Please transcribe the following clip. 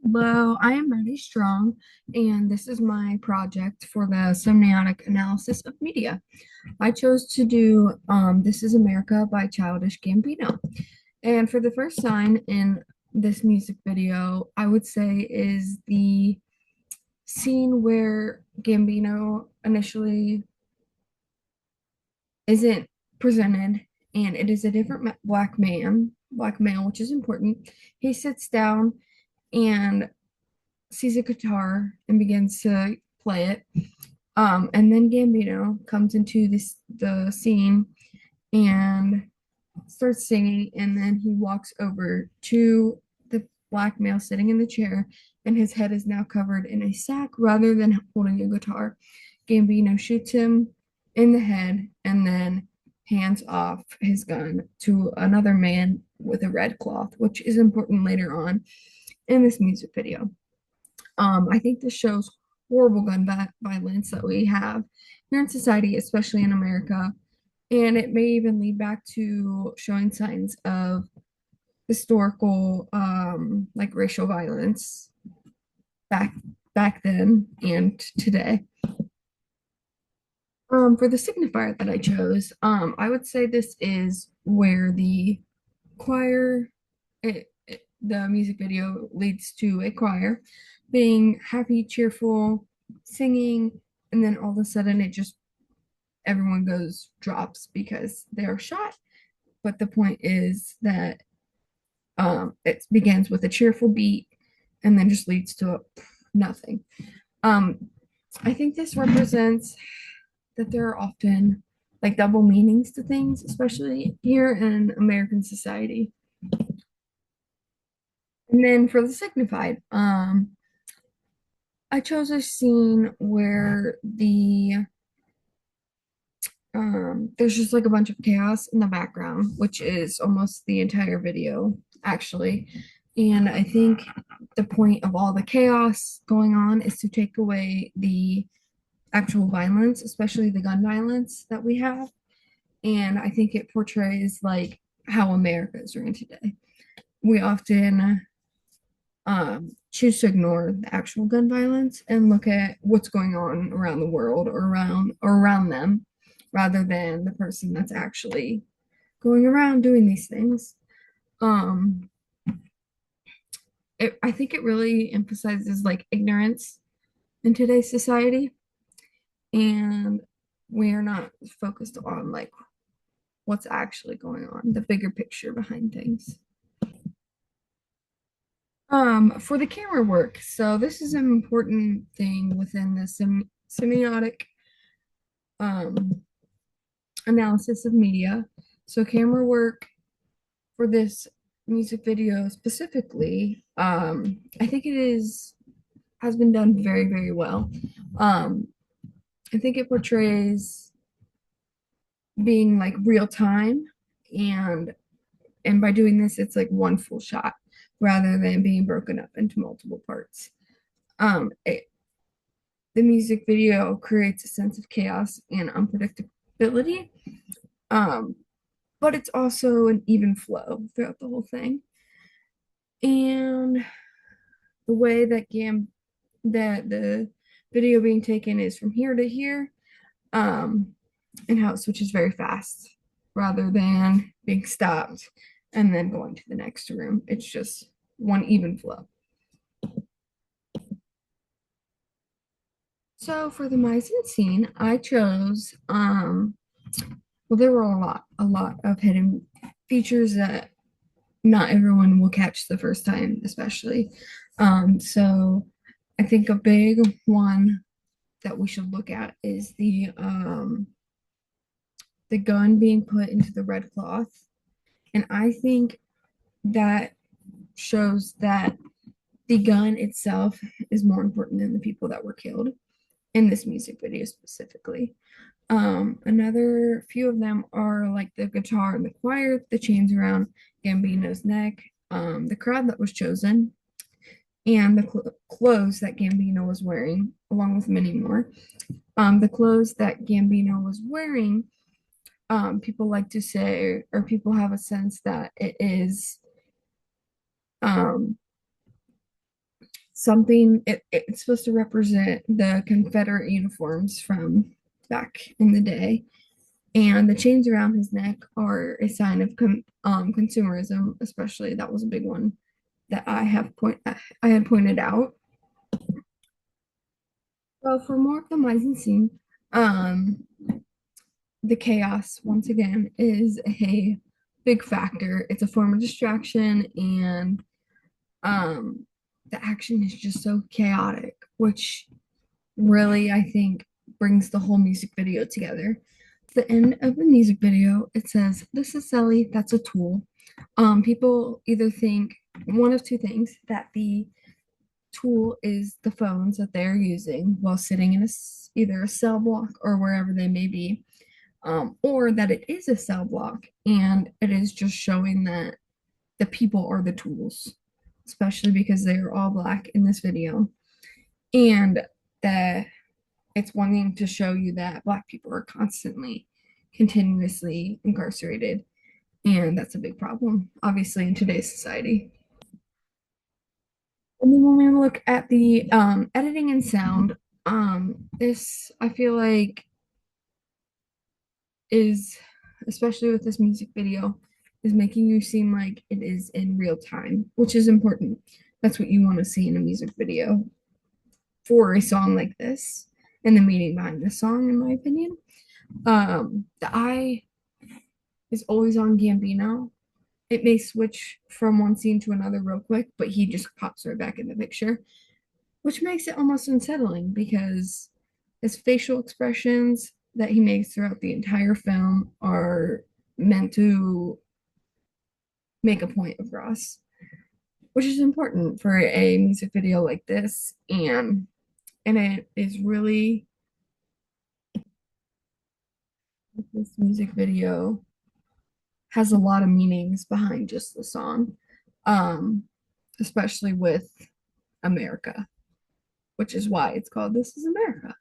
Hello, I am Maddie Strong, and this is my project for the semiotic analysis of media. I chose to do This Is America by Childish Gambino. And for the first sign in this music video, I would say is the scene where Gambino initially isn't presented, and it is a different black male, which is important. He sits down and sees a guitar and begins to play it. And then Gambino comes into the scene and starts singing, and then he walks over to the black male sitting in the chair, and his head is now covered in a sack rather than holding a guitar. Gambino shoots him in the head and then hands off his gun to another man with a red cloth, which is important later on in this music video. I think this shows horrible gun violence that we have here in society, especially in America. And it may even lead back to showing signs of historical, like racial violence back back then and today. For the signifier that I chose, I would say this is where the choir, the music video leads to a choir being happy, cheerful, singing, and then all of a sudden it just everyone goes drops because they are shot. But the point is that it begins with a cheerful beat and then just leads to nothing. Um, I think this represents that there are often like double meanings to things, especially here in American society. And then for the signified, I chose a scene where there's just like a bunch of chaos in the background, which is almost the entire video, actually. And I think the point of all the chaos going on is to take away the actual violence, especially the gun violence that we have. And I think it portrays like how America is ran today. We often choose to ignore the actual gun violence and look at what's going on around the world or around them rather than the person that's actually going around doing these things. Um, I think it really emphasizes like ignorance in today's society, and we're not focused on like what's actually going on, the bigger picture behind things. For the camera work, so this is an important thing within the semiotic um, analysis of media. So camera work for this music video specifically, I think it is has been done very, very well. Um, I think it portrays being like real time, and by doing this, it's like one full shot rather than being broken up into multiple parts. The music video creates a sense of chaos and unpredictability, um, but it's also an even flow throughout the whole thing. And the way that the video being taken is from here to here, um, and how it switches very fast rather than being stopped and then going to the next room. It's just one even flow. So for the Meissen scene, I chose well, there were a lot of hidden features that not everyone will catch the first time, especially. So I think a big one that we should look at is the gun being put into the red cloth. And I think that shows that the gun itself is more important than the people that were killed in this music video specifically. Another few of them are like the guitar and the choir, the chains around Gambino's neck, the crowd that was chosen, and the clothes that Gambino was wearing, along with many more. The clothes that Gambino was wearing, people like to say, or people have a sense that it is um, something it's supposed to represent the Confederate uniforms from back in the day, and the chains around his neck are a sign of consumerism. Especially that was a big one that I had pointed out. So for more of the mise en scene, um, the chaos once again is a big factor. It's a form of distraction, and um, the action is just so chaotic, which really I think brings the whole music video together. At the end of the music video, it says, "This is Sally. That's a tool." People either think one of two things, that the tool is the phones that they're using while sitting in either a cell block or wherever they may be, or that it is a cell block and it is just showing that the people are the tools, especially because they are all black in this video, and that it's wanting to show you that black people are constantly, continuously incarcerated, and that's a big problem, obviously, in today's society. And then when we look at the editing and sound, this I feel like is, especially with this music video, is making you seem like it is in real time, which is important. That's what you want to see in a music video for a song like this, and the meaning behind the song, in my opinion. The eye is always on Gambino. It may switch from one scene to another real quick, but he just pops right back in the picture, which makes it almost unsettling because his facial expressions that he makes throughout the entire film are meant to make a point across, which is important for a music video like this. And it is really, this music video has a lot of meanings behind just the song, um, especially with America, which is why it's called This Is America.